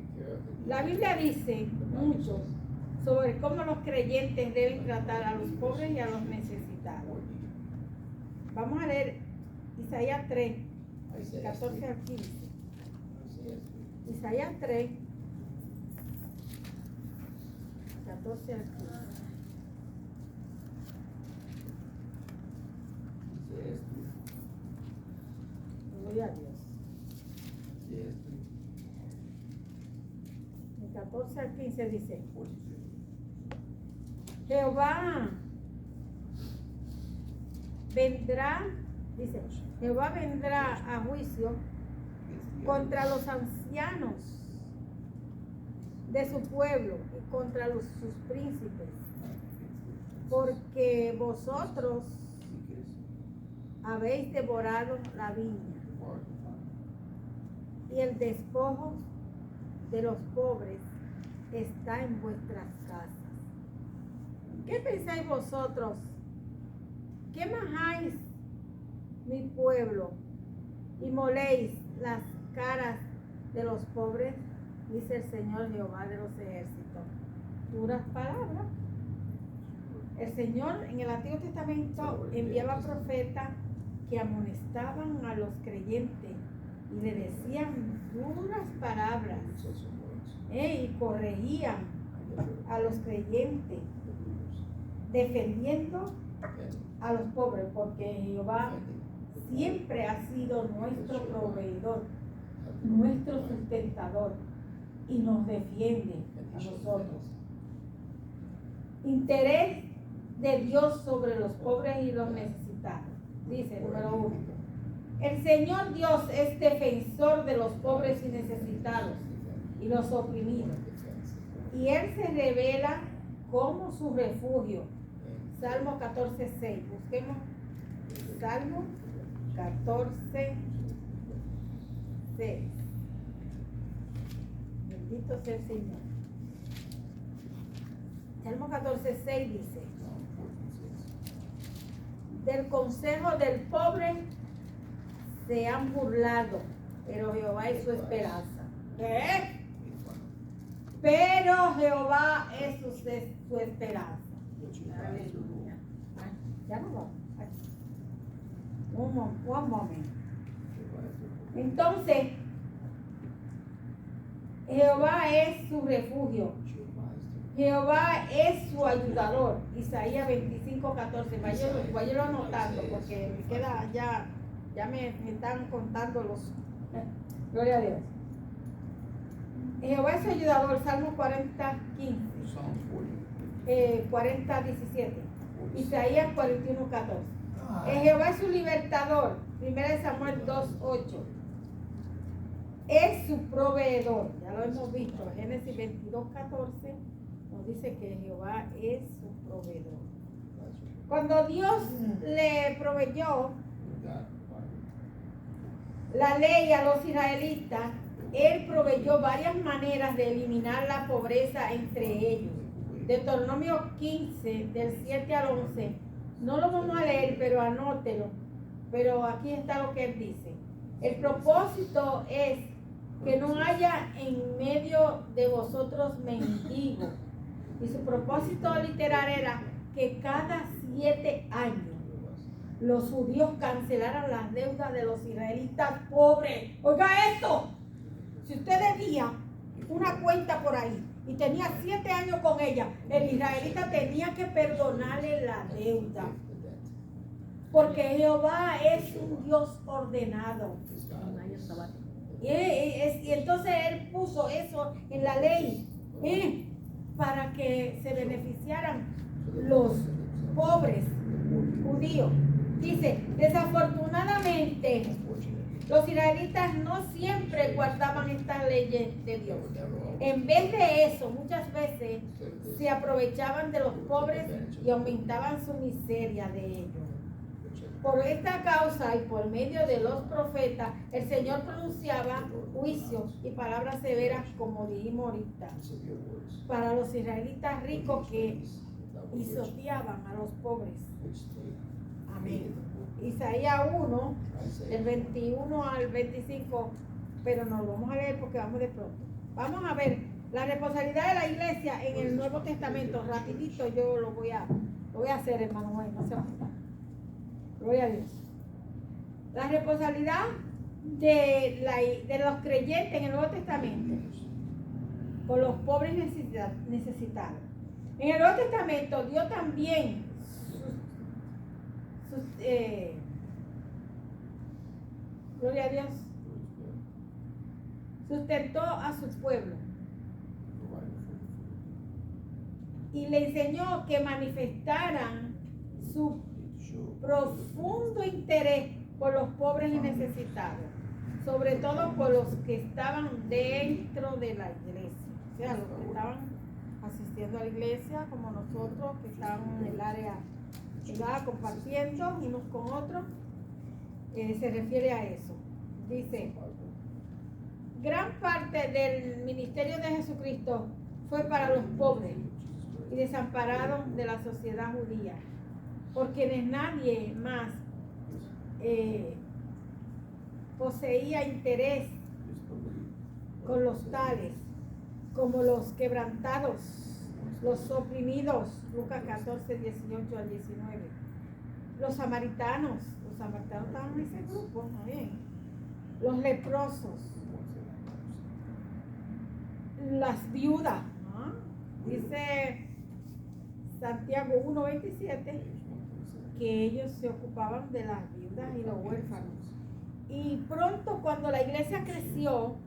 La Biblia dice mucho sobre cómo los creyentes deben tratar a los pobres y a los necesitados. Vamos a leer Isaías 3, 14 al 15. Isaías 3, 14 al 15. Gloria a Dios. El 14 al 15 dice: Jehová vendrá a juicio contra los ancianos de su pueblo y contra sus príncipes, porque vosotros habéis devorado la viña y el despojo de los pobres está en vuestras casas. ¿Qué pensáis vosotros? ¿Qué majáis mi pueblo y moléis las caras de los pobres? Dice el Señor Jehová de los ejércitos. Duras palabras. El Señor en el Antiguo Testamento enviaba profetas que amonestaban a los creyentes y le decían duras palabras, y corregían a los creyentes, defendiendo a los pobres, porque Jehová siempre ha sido nuestro proveedor, nuestro sustentador, y nos defiende a nosotros. Interés de Dios sobre los pobres y los necesitados. Dice, número 1, El Señor Dios es defensor de los pobres y necesitados y los oprimidos. Y Él se revela como su refugio. Salmo 14:6. Busquemos Salmo 14:6. Bendito sea el Señor. Salmo 14:6 dice: del consejo del pobre se han burlado, pero Jehová es su esperanza. ¿Qué? Pero Jehová es su esperanza. Aleluya. Ya no vamos. Un momento. Entonces, Jehová es su refugio. Jehová es su ayudador. Isaías 25:14. Váyalo anotando porque me queda ya me están contando los. Gloria a Dios. Jehová es su ayudador. Salmo 40:15. 40:17. Isaías 41:14. Jehová es su libertador. 1 Samuel 2:8. Es su proveedor. Ya lo hemos visto. Génesis 22:14 nos dice que Jehová es su proveedor. Cuando Dios le proveyó la ley a los israelitas, Él proveyó varias maneras de eliminar la pobreza entre ellos. Deuteronomio 15, del 7 al 11. No lo vamos a leer, pero anótelo. Pero aquí está lo que Él dice. El propósito es que no haya en medio de vosotros mendigos. Y su propósito literal era que cada 7 años los judíos cancelaran las deudas de los israelitas pobres. Oiga esto, si usted debía una cuenta por ahí y tenía 7 años con ella, el israelita tenía que perdonarle la deuda. Porque Jehová es un Dios ordenado. Y entonces Él puso eso en la ley para que se beneficiaran los pobres judíos. Dice, desafortunadamente, los israelitas no siempre guardaban estas leyes de Dios. En vez de eso, muchas veces se aprovechaban de los pobres y aumentaban su miseria de ellos. Por esta causa y por medio de los profetas, el Señor pronunciaba juicios y palabras severas, como dijimos ahorita, para los israelitas ricos que pisoteaban a los pobres. Amén. Isaías 1, del 21 al 25, pero no lo vamos a leer porque vamos de pronto. Vamos a ver la responsabilidad de la iglesia en el Nuevo Testamento. Rapidito yo lo voy a hacer, hermano, no se va a quitar. Gloria a Dios. La responsabilidad de los creyentes en el Nuevo Testamento con los pobres necesitados. En el Nuevo Testamento Dios también gloria a Dios, sustentó a su pueblo y le enseñó que manifestaran su profundo interés por los pobres y necesitados, sobre todo por los que estaban dentro de la iglesia, o sea, los que estaban asistiendo a la iglesia, como nosotros que estábamos en el área, ¿verdad?, compartiendo unos con otros. Se refiere a eso. Dice, gran parte del ministerio de Jesucristo fue para los pobres y desamparados de la sociedad judía, por quienes nadie más poseía interés con los tales, como los quebrantados, los oprimidos, Lucas 14, 18 al 19, los samaritanos estaban en ese grupo también, los leprosos, las viudas, ¿no? Dice Santiago 1:27 que ellos se ocupaban de las viudas y los huérfanos. Y pronto, cuando la iglesia creció,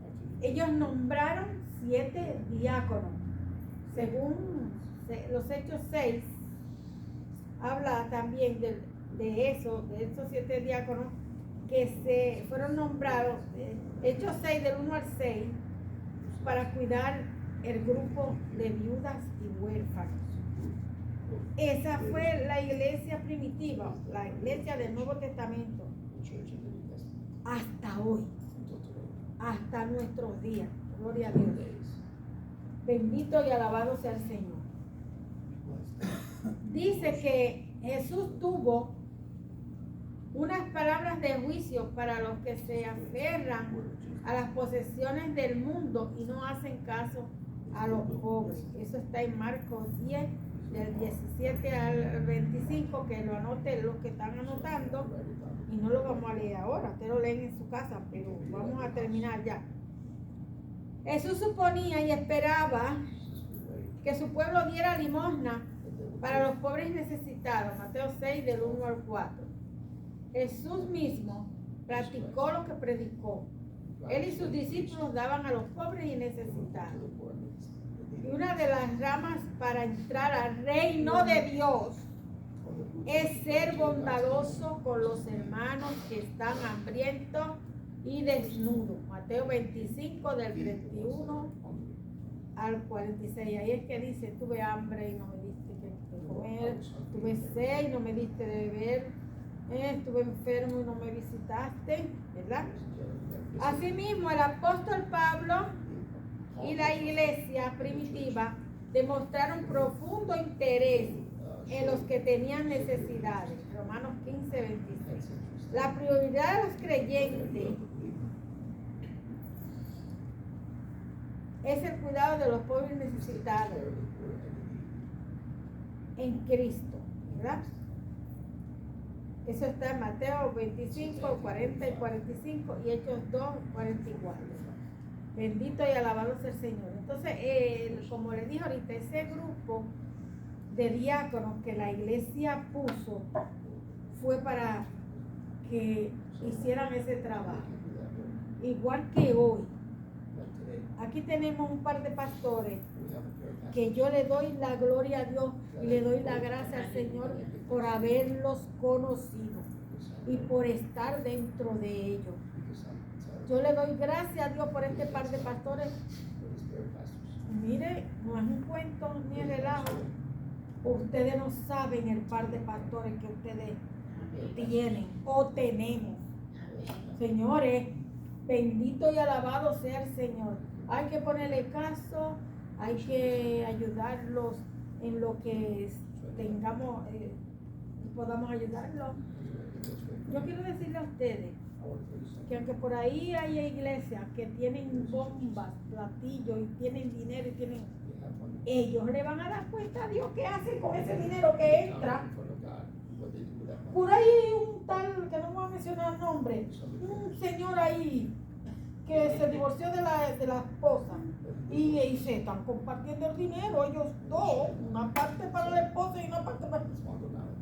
ellos nombraron 7 diáconos. Según los Hechos 6, habla también de eso, de estos 7 diáconos, que se fueron nombrados, Hechos 6 del 1 al 6, para cuidar el grupo de viudas y huérfanos. Esa fue la iglesia primitiva, la iglesia del Nuevo Testamento, hasta hoy, hasta nuestros días. Gloria a Dios. Bendito y alabado sea el Señor. Dice que Jesús tuvo unas palabras de juicio para los que se aferran a las posesiones del mundo y no hacen caso a los pobres. Eso está en Marcos 10, del 17 al 25, que lo anoten los que están anotando, y no lo vamos a leer ahora, ustedes lo leen en su casa, pero vamos a terminar ya. Jesús suponía y esperaba que su pueblo diera limosna para los pobres necesitados. Mateo 6, del 1 al 4. Jesús mismo practicó lo que predicó. Él y sus discípulos daban a los pobres y necesitados. Y una de las ramas para entrar al reino de Dios es ser bondadoso con los hermanos que están hambrientos y desnudos. Mateo 25, del 31 al 46. Ahí es que dice: tuve hambre y no me diste de comer, tuve sed y no me diste de beber, estuve enfermo y no me visitaste, ¿verdad? Asimismo, el apóstol Pablo y la iglesia primitiva demostraron profundo interés en los que tenían necesidades. Romanos 15, 26. La prioridad de los creyentes es el cuidado de los pobres necesitados en Cristo, ¿verdad? Eso está en Mateo 25, 40 y 45 y Hechos 2, 44. Bendito y alabado sea el Señor. Entonces, como les dije ahorita, ese grupo de diáconos que la iglesia puso fue para que hicieran ese trabajo. Igual que hoy. Aquí tenemos un par de pastores que yo le doy la gloria a Dios y le doy la gracia al Señor por haberlos conocido y por estar dentro de ellos. Yo le doy gracias a Dios por este par de pastores. Mire, no es un cuento ni es relajo. Ustedes no saben el par de pastores que ustedes tienen o tenemos. Señores, bendito y alabado sea el Señor. Hay que ponerle caso, hay que ayudarlos en lo que tengamos, podamos ayudarlos. Yo quiero decirle a ustedes que aunque por ahí hay iglesias que tienen bombas, platillos y tienen dinero y tienen, ellos le van a dar cuenta a Dios qué hacen con ese dinero que entra. Por ahí hay un tal, que no voy a mencionar el nombre, un señor ahí que se divorció de la esposa y se están compartiendo el dinero, ellos dos, una parte para la esposa y una parte para...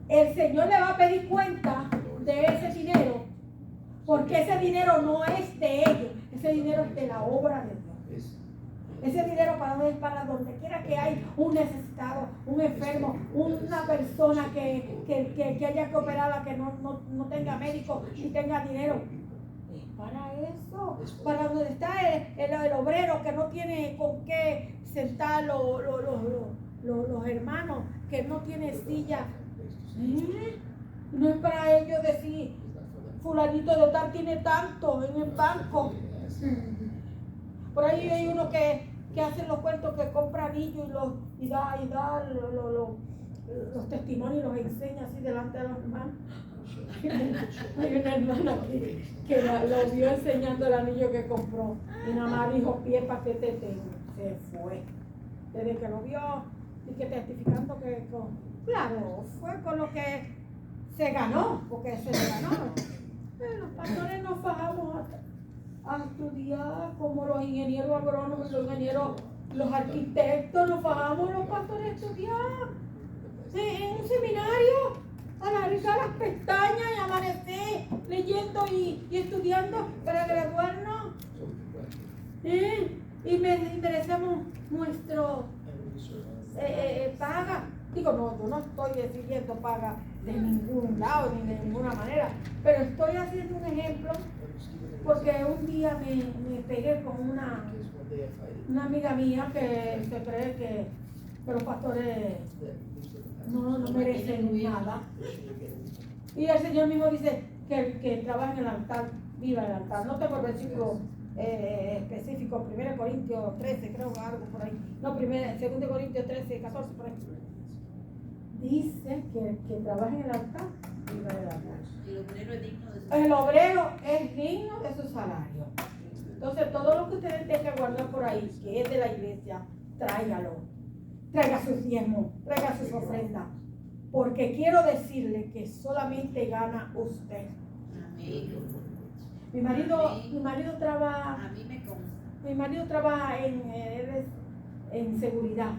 El Señor le va a pedir cuenta de ese dinero, porque ese dinero no es de ellos, ese dinero es de la obra de Dios. Ese dinero para donde quiera que hay un necesitado, un enfermo, una persona que haya que operarla, que no tenga médico y tenga dinero. Para eso, para donde está el obrero que no tiene con qué sentar los hermanos, que no tiene silla. No es para ellos decir, fulanito de tal tiene tanto en el banco. Por ahí hay uno que hacen los cuentos, que compra anillos y da los testimonios y los enseña así delante de los hermanos. Hay una hermana que lo vio enseñando el anillo que compró y nada más dijo: pie para que te tengo. Se fue. Desde que lo vio y que testificando que claro, fue con lo que se ganó, porque se le ganó. Los pastores nos fajamos a estudiar como los ingenieros agrónomos, los ingenieros, los arquitectos, nos fajamos los pastores a estudiar en un seminario. Alargar las pestañas y amanecer leyendo y estudiando para graduarnos. Y merecemos nuestro paga Digo, no, yo no estoy exigiendo paga de ningún lado ni de ninguna manera, pero estoy haciendo un ejemplo porque un día me pegué con una amiga mía que se cree que los pastores no merecen nada. Y el Señor mismo dice que el que trabaja en el altar, viva en el altar. No tengo el versículo específico, 1 Corintios 13, creo que algo por ahí. No, 2 Corintios 13, 14, por ahí. Dice que el que trabaja en el altar, viva en el altar. El obrero es digno de su salario. Entonces, todo lo que ustedes tengan que guardar por ahí, que es de la iglesia, tráigalo. Traiga sus diezmos, traiga sus ofrendas. Porque quiero decirle que solamente gana usted. Mi marido trabaja. A mí me consta. Mi marido trabaja en seguridad.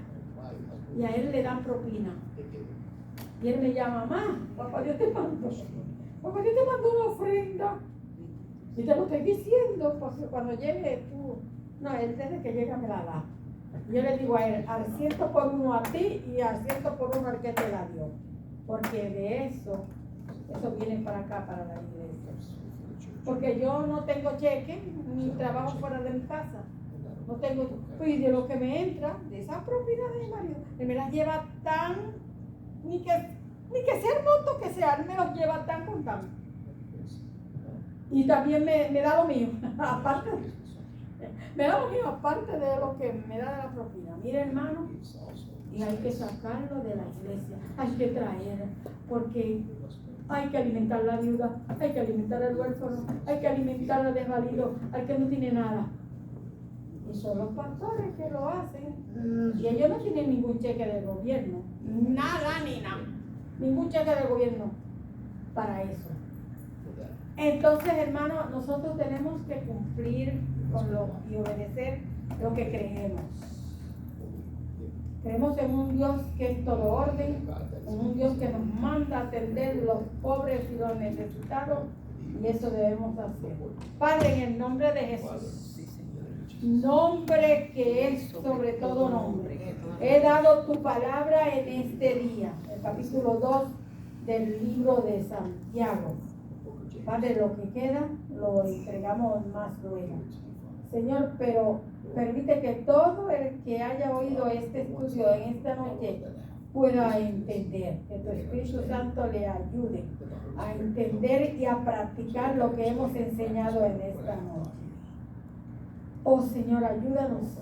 Y a él le dan propina. Y él me llama, mamá, papá Dios te mandó. Papá Dios te mandó una ofrenda. Y te lo estoy diciendo, porque cuando llegue tú, no, él desde que llega me la da. Yo le digo a él, al 100 por 1 a ti y al 100 por 1 al que te la dio. Porque de eso viene para acá, para la iglesia. Porque yo no tengo cheque, ni trabajo fuera de mi casa. No tengo, pues de lo que me entra, de esa propiedad de mi marido, él me las lleva tan, ni que sea el monto que sea, él me los lleva tan con tan. Y también me da lo mío, aparte, me da lo mío, aparte de lo que me da de la propina. Mire, hermano, y hay que sacarlo de la iglesia, hay que traer, porque hay que alimentar a la viuda, hay que alimentar al huérfano, hay que alimentar al desvalido, al que no tiene nada. Y son los pastores que lo hacen. Y ellos no tienen ningún cheque del gobierno, nada ni nada, ningún cheque del gobierno para eso. Entonces, hermano, nosotros tenemos que cumplir y obedecer lo que creemos. Creemos en un Dios que es todo orden, en un Dios que nos manda a atender los pobres y los necesitados, y eso debemos hacer. Padre, en el nombre de Jesús, nombre que es sobre todo nombre, he dado tu palabra en este día, el capítulo 2 del libro de Santiago. Padre, lo que queda lo entregamos más luego. Señor, pero permite que todo el que haya oído este estudio en esta noche pueda entender, que tu Espíritu Santo le ayude a entender y a practicar lo que hemos enseñado en esta noche. Oh Señor, ayúdanos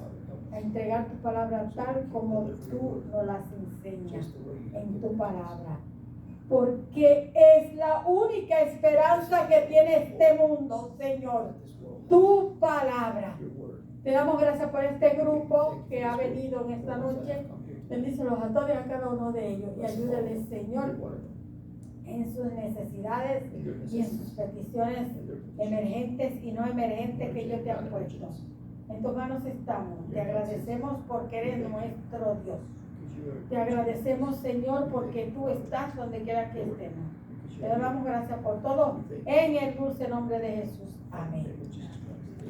a entregar tu palabra tal como tú nos las enseñas en tu palabra. Porque es la única esperanza que tiene este mundo, Señor. Tu palabra. Te damos gracias por este grupo que ha venido en esta noche. Bendícelos a todos y a cada uno de ellos. Y ayúdales, Señor, en sus necesidades y en sus peticiones emergentes y no emergentes que ellos te han puesto. En tus manos estamos. Te agradecemos porque eres nuestro Dios. Te agradecemos, Señor, porque tú estás donde quiera que estemos. Te damos gracias por todo en el dulce nombre de Jesús. Amén.